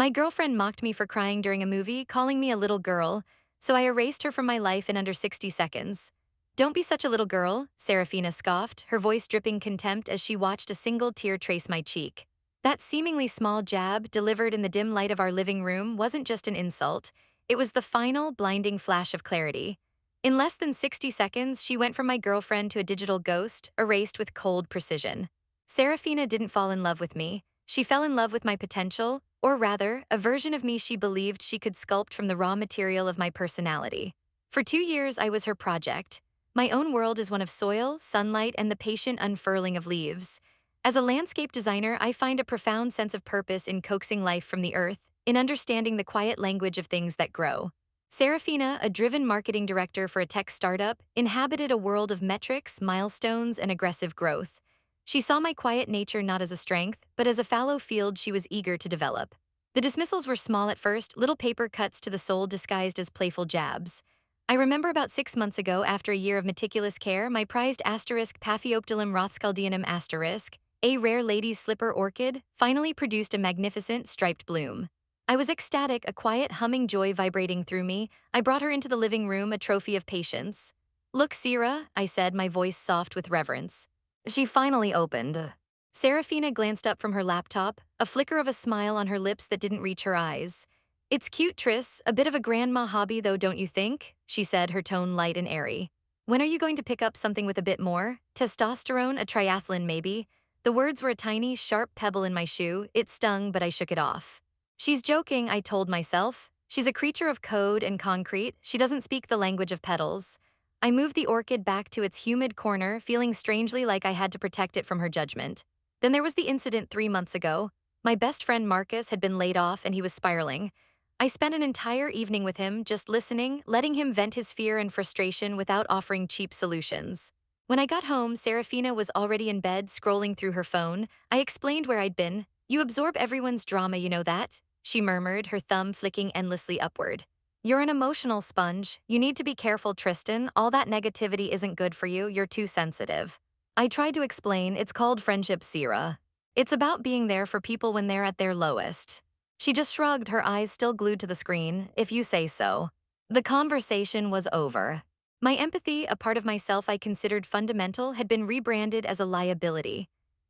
My girlfriend mocked me for crying during a movie, calling me a little girl, so I erased her from my life in under 60 seconds. Don't be such a little girl, Serafina scoffed, her voice dripping contempt as she watched a single tear trace my cheek. That seemingly small jab, delivered in the dim light of our living room, wasn't just an insult. It was the final, blinding flash of clarity. In less than 60 seconds, she went from my girlfriend to a digital ghost, erased with cold precision. Serafina didn't fall in love with me. She fell in love with my potential, or rather, a version of me she believed she could sculpt from the raw material of my personality. For 2 years, I was her project. My own world is one of soil, sunlight, and the patient unfurling of leaves. As a landscape designer, I find a profound sense of purpose in coaxing life from the earth, in understanding the quiet language of things that grow. Serafina, a driven marketing director for a tech startup, inhabited a world of metrics, milestones, and aggressive growth. She saw my quiet nature not as a strength, but as a fallow field she was eager to develop. The dismissals were small at first, little paper cuts to the soul disguised as playful jabs. I remember about 6 months ago, after a year of meticulous care, my prized Paphioptilum rothschildianum asterisk, a rare lady's slipper orchid, finally produced a magnificent striped bloom. I was ecstatic, a quiet humming joy vibrating through me. I brought her into the living room, a trophy of patience. "Look, Sierra," I said, my voice soft with reverence. She finally opened. Serafina glanced up from her laptop, a flicker of a smile on her lips that didn't reach her eyes. "It's cute, Tris, a bit of a grandma hobby though, don't you think?" she said, her tone light and airy. "When are you going to pick up something with a bit more? Testosterone, a triathlon maybe?" The words were a tiny, sharp pebble in my shoe. It stung, but I shook it off. "She's joking," I told myself. "She's a creature of code and concrete. She doesn't speak the language of petals." I moved the orchid back to its humid corner, feeling strangely like I had to protect it from her judgment. Then there was the incident 3 months ago. My best friend Marcus had been laid off and he was spiraling. I spent an entire evening with him, just listening, letting him vent his fear and frustration without offering cheap solutions. When I got home, Serafina was already in bed, scrolling through her phone. I explained where I'd been. "You absorb everyone's drama, you know that?" she murmured, her thumb flicking endlessly upward. "You're an emotional sponge. You need to be careful, Tristan. All that negativity isn't good for you. You're too sensitive." I tried to explain, "It's called friendship, Sierra. It's about being there for people when they're at their lowest." She just shrugged, her eyes still glued to the screen. "If you say so." The conversation was over. My empathy, a part of myself I considered fundamental, had been rebranded as a liability.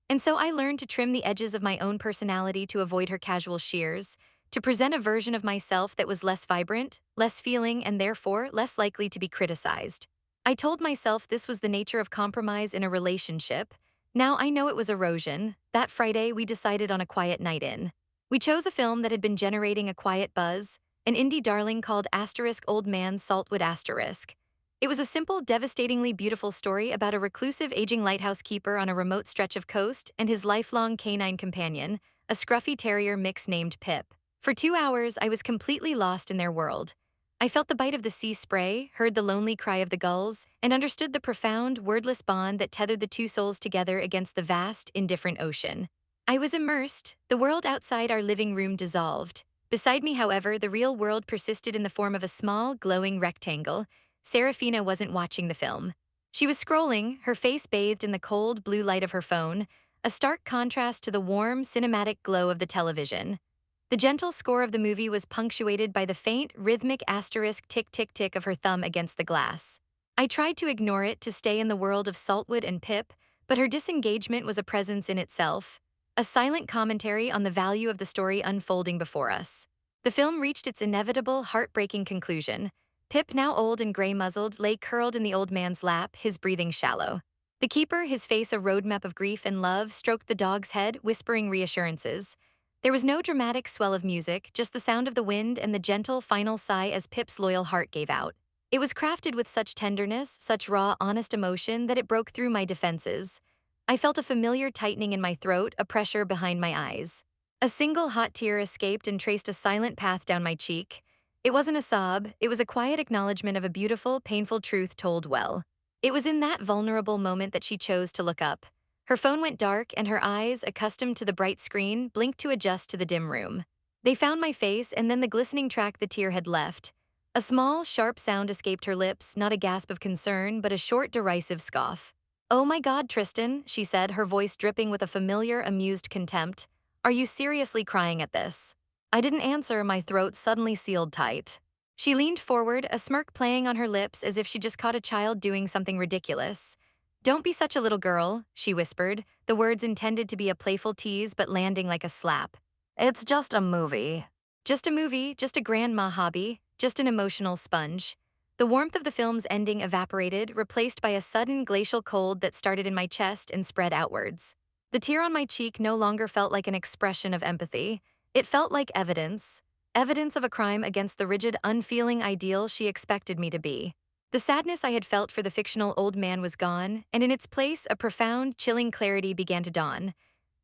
And so I learned to trim the edges of my own personality to avoid her casual shears, to present a version of myself that was less vibrant, less feeling, and therefore less likely to be criticized. I told myself this was the nature of compromise in a relationship. Now I know it was erosion. That Friday, we decided on a quiet night in. We chose a film that had been generating a quiet buzz, an indie darling called Old Man Saltwood Asterisk. It was a simple, devastatingly beautiful story about a reclusive aging lighthouse keeper on a remote stretch of coast and his lifelong canine companion, a scruffy terrier mix named Pip. For 2 hours, I was completely lost in their world. I felt the bite of the sea spray, heard the lonely cry of the gulls, and understood the profound, wordless bond that tethered the two souls together against the vast, indifferent ocean. I was immersed, the world outside our living room dissolved. Beside me, however, the real world persisted in the form of a small, glowing rectangle. Serafina wasn't watching the film. She was scrolling, her face bathed in the cold, blue light of her phone, a stark contrast to the warm, cinematic glow of the television. The gentle score of the movie was punctuated by the faint, rhythmic asterisk tick-tick-tick of her thumb against the glass. I tried to ignore it, to stay in the world of Saltwood and Pip, but her disengagement was a presence in itself, a silent commentary on the value of the story unfolding before us. The film reached its inevitable, heartbreaking conclusion. Pip, now old and gray-muzzled, lay curled in the old man's lap, his breathing shallow. The keeper, his face a roadmap of grief and love, stroked the dog's head, whispering reassurances. There was no dramatic swell of music, just the sound of the wind and the gentle final sigh as Pip's loyal heart gave out. It was crafted with such tenderness, such raw, honest emotion that it broke through my defenses. I felt a familiar tightening in my throat, a pressure behind my eyes. A single hot tear escaped and traced a silent path down my cheek. It wasn't a sob, it was a quiet acknowledgement of a beautiful, painful truth told well. It was in that vulnerable moment that she chose to look up. Her phone went dark, and her eyes, accustomed to the bright screen, blinked to adjust to the dim room. They found my face and then the glistening track the tear had left. A small, sharp sound escaped her lips, not a gasp of concern, but a short, derisive scoff. "Oh my God, Tristan," she said, her voice dripping with a familiar, amused contempt. "Are you seriously crying at this?" I didn't answer, my throat suddenly sealed tight. She leaned forward, a smirk playing on her lips as if she just caught a child doing something ridiculous. Don't be such a little girl, she whispered, the words intended to be a playful tease but landing like a slap. It's just a movie. Just a movie, just a grandma hobby, just an emotional sponge. The warmth of the film's ending evaporated, replaced by a sudden glacial cold that started in my chest and spread outwards. The tear on my cheek no longer felt like an expression of empathy. It felt like evidence. Evidence of a crime against the rigid, unfeeling ideal she expected me to be. The sadness I had felt for the fictional old man was gone, and in its place, a profound, chilling clarity began to dawn.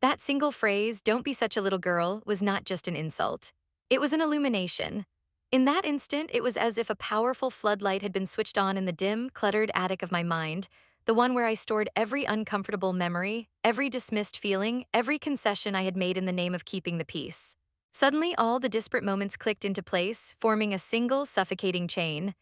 That single phrase, "don't be such a little girl," was not just an insult. It was an illumination. In that instant, it was as if a powerful floodlight had been switched on in the dim, cluttered attic of my mind, the one where I stored every uncomfortable memory, every dismissed feeling, every concession I had made in the name of keeping the peace. Suddenly, all the disparate moments clicked into place, forming a single, suffocating chain.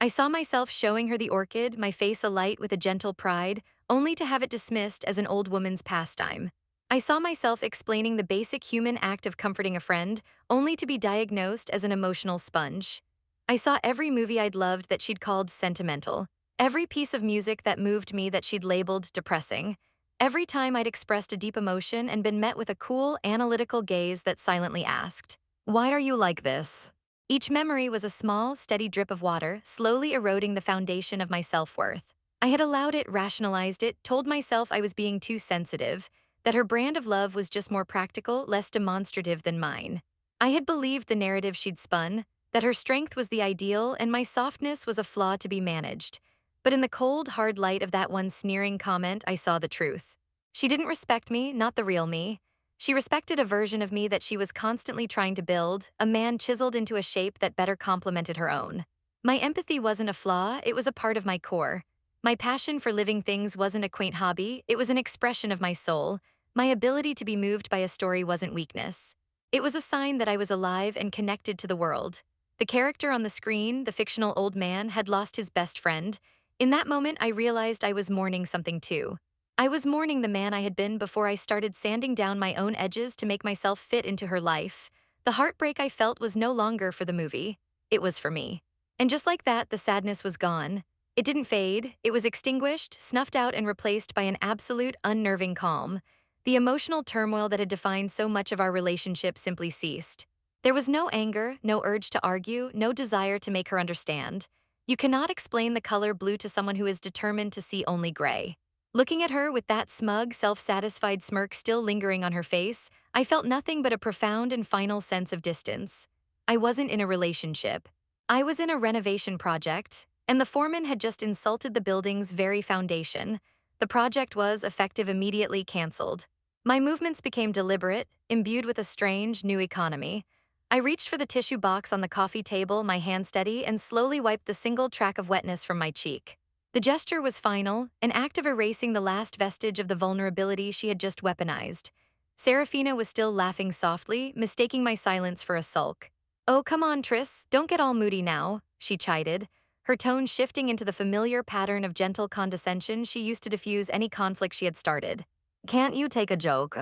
I saw myself showing her the orchid, my face alight with a gentle pride, only to have it dismissed as an old woman's pastime. I saw myself explaining the basic human act of comforting a friend, only to be diagnosed as an emotional sponge. I saw every movie I'd loved that she'd called sentimental, every piece of music that moved me that she'd labeled depressing, every time I'd expressed a deep emotion and been met with a cool, analytical gaze that silently asked, "Why are you like this?" Each memory was a small, steady drip of water, slowly eroding the foundation of my self-worth. I had allowed it, rationalized it, told myself I was being too sensitive, that her brand of love was just more practical, less demonstrative than mine. I had believed the narrative she'd spun, that her strength was the ideal and my softness was a flaw to be managed. But in the cold, hard light of that one sneering comment, I saw the truth. She didn't respect me, not the real me. She respected a version of me that she was constantly trying to build, a man chiseled into a shape that better complemented her own. My empathy wasn't a flaw, it was a part of my core. My passion for living things wasn't a quaint hobby, it was an expression of my soul. My ability to be moved by a story wasn't weakness. It was a sign that I was alive and connected to the world. The character on the screen, the fictional old man, had lost his best friend. In that moment, I realized I was mourning something too. I was mourning the man I had been before I started sanding down my own edges to make myself fit into her life. The heartbreak I felt was no longer for the movie. It was for me. And just like that, the sadness was gone. It didn't fade, it was extinguished, snuffed out and replaced by an absolute, unnerving calm. The emotional turmoil that had defined so much of our relationship simply ceased. There was no anger, no urge to argue, no desire to make her understand. You cannot explain the color blue to someone who is determined to see only gray. Looking at her with that smug, self-satisfied smirk still lingering on her face, I felt nothing but a profound and final sense of distance. I wasn't in a relationship. I was in a renovation project, and the foreman had just insulted the building's very foundation. The project was, effective immediately, canceled. My movements became deliberate, imbued with a strange, new economy. I reached for the tissue box on the coffee table, my hand steady, and slowly wiped the single track of wetness from my cheek. The gesture was final, an act of erasing the last vestige of the vulnerability she had just weaponized. Serafina was still laughing softly, mistaking my silence for a sulk. "Oh, come on, Triss, don't get all moody now," she chided, her tone shifting into the familiar pattern of gentle condescension she used to diffuse any conflict she had started. "Can't you take a joke?"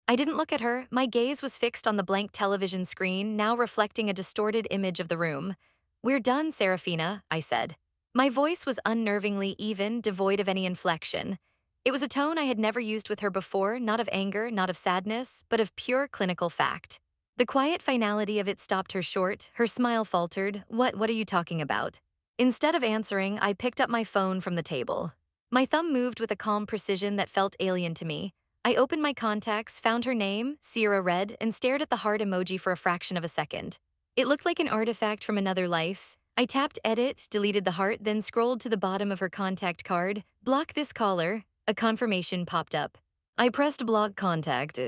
I didn't look at her, my gaze was fixed on the blank television screen, now reflecting a distorted image of the room. "We're done, Serafina," I said. My voice was unnervingly even, devoid of any inflection. It was a tone I had never used with her before, not of anger, not of sadness, but of pure clinical fact. The quiet finality of it stopped her short, her smile faltered. What are you talking about?" Instead of answering, I picked up my phone from the table. My thumb moved with a calm precision that felt alien to me. I opened my contacts, found her name, Sierra Red, and stared at the heart emoji for a fraction of a second. It looked like an artifact from another life. I tapped edit, deleted the heart, then scrolled to the bottom of her contact card. "Block this caller." A confirmation popped up. I pressed block contact.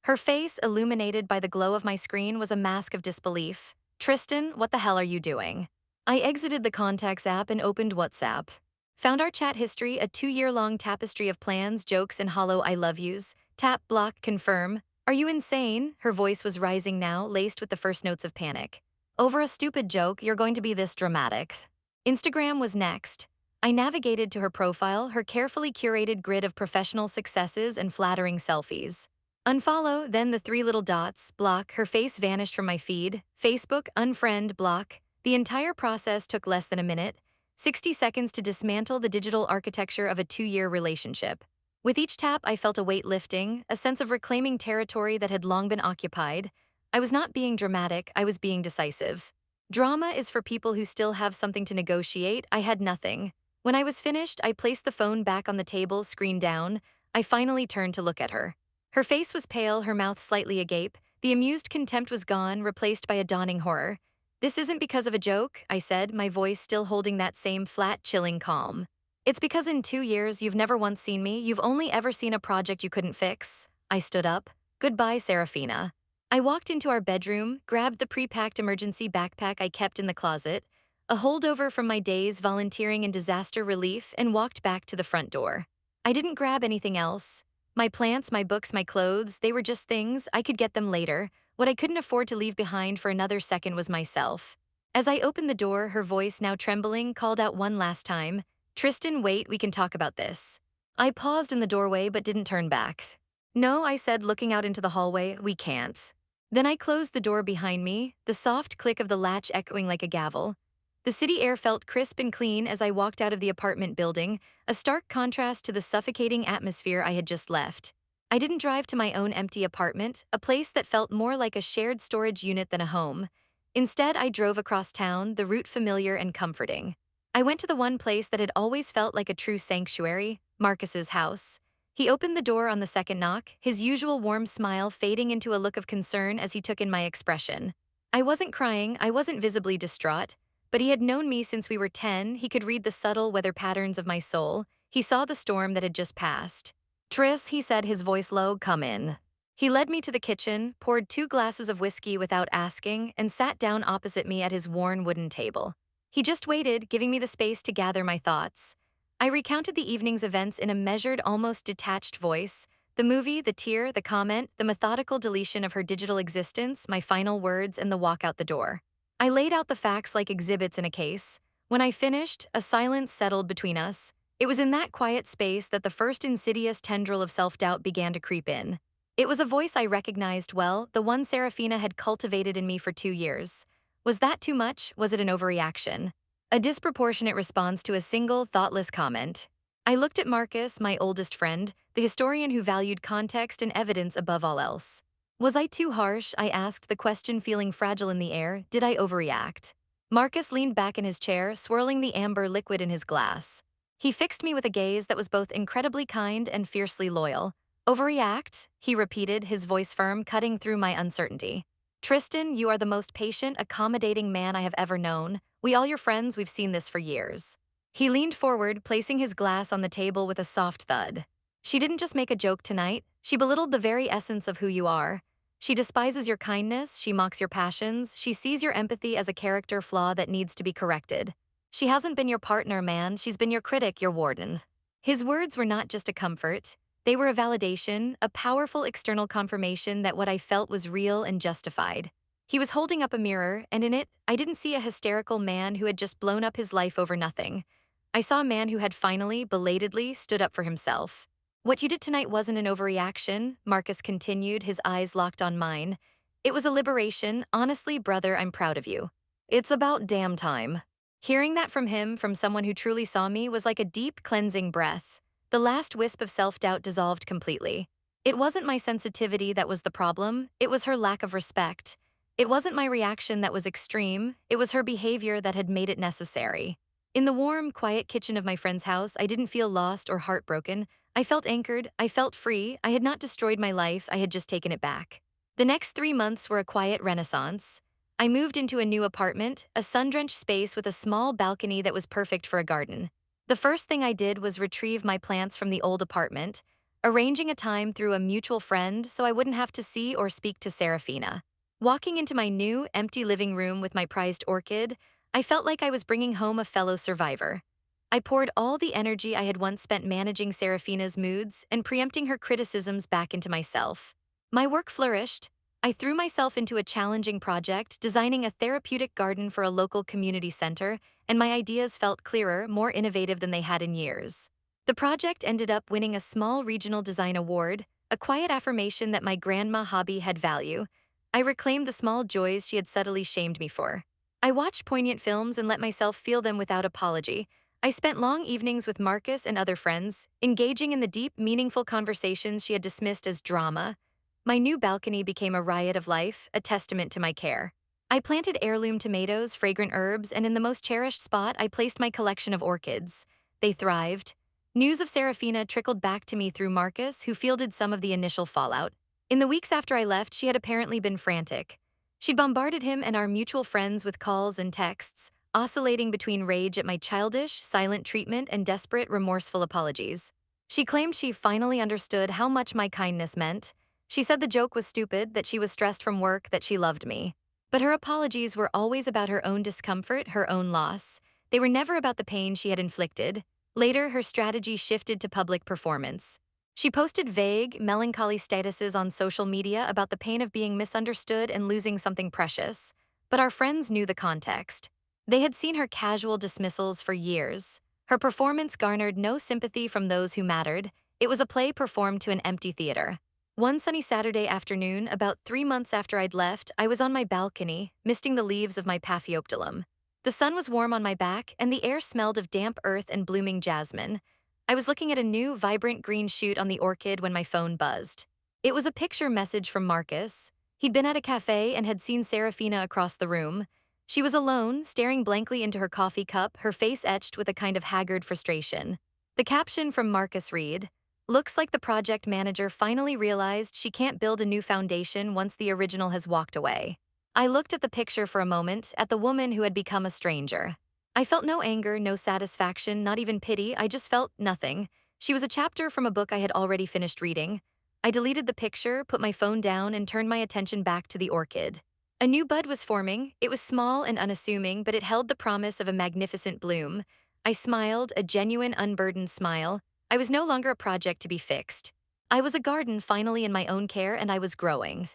Her face, illuminated by the glow of my screen, was a mask of disbelief. "Tristan, what the hell are you doing?" I exited the contacts app and opened WhatsApp. Found our chat history, a 2-year-long tapestry of plans, jokes, and hollow I love yous. Tap, block, confirm. "Are you insane?" Her voice was rising now, laced with the first notes of panic. "Over a stupid joke, you're going to be this dramatic." Instagram was next. I navigated to her profile, her carefully curated grid of professional successes and flattering selfies. Unfollow, then the three little dots, block, her face vanished from my feed, Facebook, unfriend, block. The entire process took less than a minute, 60 seconds to dismantle the digital architecture of a 2-year relationship. With each tap, I felt a weight lifting, a sense of reclaiming territory that had long been occupied. I was not being dramatic, I was being decisive. Drama is for people who still have something to negotiate. I had nothing. When I was finished, I placed the phone back on the table, screen down. I finally turned to look at her. Her face was pale, her mouth slightly agape. The amused contempt was gone, replaced by a dawning horror. "This isn't because of a joke," I said, my voice still holding that same flat, chilling calm. "It's because in 2 years you've never once seen me, you've only ever seen a project you couldn't fix." I stood up. "Goodbye, Serafina." I walked into our bedroom, grabbed the pre-packed emergency backpack I kept in the closet, a holdover from my days volunteering in disaster relief, and walked back to the front door. I didn't grab anything else. My plants, my books, my clothes, they were just things. I could get them later. What I couldn't afford to leave behind for another second was myself. As I opened the door, her voice, now trembling, called out one last time, "Tristan, wait, we can talk about this." I paused in the doorway but didn't turn back. "No," I said, looking out into the hallway, "we can't." Then I closed the door behind me, the soft click of the latch echoing like a gavel. The city air felt crisp and clean as I walked out of the apartment building, a stark contrast to the suffocating atmosphere I had just left. I didn't drive to my own empty apartment, a place that felt more like a shared storage unit than a home. Instead, I drove across town, the route familiar and comforting. I went to the one place that had always felt like a true sanctuary, Marcus's house. He opened the door on the second knock, his usual warm smile fading into a look of concern as he took in my expression. I wasn't crying, I wasn't visibly distraught. But he had known me since we were 10, he could read the subtle weather patterns of my soul, he saw the storm that had just passed. "Tris," he said, his voice low, "come in." He led me to the kitchen, poured 2 glasses of whiskey without asking, and sat down opposite me at his worn wooden table. He just waited, giving me the space to gather my thoughts. I recounted the evening's events in a measured, almost detached voice. The movie, the tear, the comment, the methodical deletion of her digital existence, my final words, and the walk out the door. I laid out the facts like exhibits in a case. When I finished, a silence settled between us. It was in that quiet space that the first insidious tendril of self-doubt began to creep in. It was a voice I recognized well, the one Serafina had cultivated in me for 2 years. Was that too much? Was it an overreaction? A disproportionate response to a single, thoughtless comment. I looked at Marcus, my oldest friend, the historian who valued context and evidence above all else. Was I too harsh? I asked, the question feeling fragile in the air. Did I overreact? Marcus leaned back in his chair, swirling the amber liquid in his glass. He fixed me with a gaze that was both incredibly kind and fiercely loyal. "Overreact?" he repeated, his voice firm, cutting through my uncertainty. "Tristan, you are the most patient, accommodating man I have ever known. We all your friends, we've seen this for years." He leaned forward, placing his glass on the table with a soft thud. "She didn't just make a joke tonight, she belittled the very essence of who you are. She despises your kindness, she mocks your passions, she sees your empathy as a character flaw that needs to be corrected. She hasn't been your partner, man, she's been your critic, your warden." His words were not just a comfort, they were a validation, a powerful external confirmation that what I felt was real and justified. He was holding up a mirror, and in it, I didn't see a hysterical man who had just blown up his life over nothing. I saw a man who had finally, belatedly, stood up for himself. "What you did tonight wasn't an overreaction," Marcus continued, his eyes locked on mine. "It was a liberation. Honestly, brother, I'm proud of you. It's about damn time." Hearing that from him, from someone who truly saw me, was like a deep, cleansing breath. The last wisp of self-doubt dissolved completely. It wasn't my sensitivity that was the problem, it was her lack of respect. It wasn't my reaction that was extreme, it was her behavior that had made it necessary. In the warm, quiet kitchen of my friend's house, I didn't feel lost or heartbroken. I felt anchored, I felt free, I had not destroyed my life, I had just taken it back. The next 3 months were a quiet renaissance. I moved into a new apartment, a sun-drenched space with a small balcony that was perfect for a garden. The first thing I did was retrieve my plants from the old apartment, arranging a time through a mutual friend so I wouldn't have to see or speak to Serafina. Walking into my new, empty living room with my prized orchid, I felt like I was bringing home a fellow survivor. I poured all the energy I had once spent managing Serafina's moods and preempting her criticisms back into myself. My work flourished. I threw myself into a challenging project, designing a therapeutic garden for a local community center, and my ideas felt clearer, more innovative than they had in years. The project ended up winning a small regional design award, a quiet affirmation that my grandma hobby had value. I reclaimed the small joys she had subtly shamed me for. I watched poignant films and let myself feel them without apology. I spent long evenings with Marcus and other friends, engaging in the deep, meaningful conversations she had dismissed as drama. My new balcony became a riot of life, a testament to my care. I planted heirloom tomatoes, fragrant herbs, and in the most cherished spot, I placed my collection of orchids. They thrived. News of Serafina trickled back to me through Marcus, who fielded some of the initial fallout. In the weeks after I left, she had apparently been frantic. She'd bombarded him and our mutual friends with calls and texts, oscillating between rage at my childish, silent treatment and desperate, remorseful apologies. She claimed she finally understood how much my kindness meant. She said the joke was stupid, that she was stressed from work, that she loved me. But her apologies were always about her own discomfort, her own loss. They were never about the pain she had inflicted. Later, her strategy shifted to public performance. She posted vague, melancholy statuses on social media about the pain of being misunderstood and losing something precious. But our friends knew the context. They had seen her casual dismissals for years. Her performance garnered no sympathy from those who mattered. It was a play performed to an empty theater. One sunny Saturday afternoon, about 3 months after I'd left, I was on my balcony, misting the leaves of my paphioptilum. The sun was warm on my back, and the air smelled of damp earth and blooming jasmine. I was looking at a new, vibrant green shoot on the orchid when my phone buzzed. It was a picture message from Marcus. He'd been at a cafe and had seen Serafina across the room. She was alone, staring blankly into her coffee cup, her face etched with a kind of haggard frustration. The caption from Marcus read, "Looks like the project manager finally realized she can't build a new foundation once the original has walked away." I looked at the picture for a moment, at the woman who had become a stranger. I felt no anger, no satisfaction, not even pity. I just felt nothing. She was a chapter from a book I had already finished reading. I deleted the picture, put my phone down, and turned my attention back to the orchid. A new bud was forming. It was small and unassuming, but it held the promise of a magnificent bloom. I smiled, a genuine, unburdened smile. I was no longer a project to be fixed. I was a garden finally in my own care, and I was growing.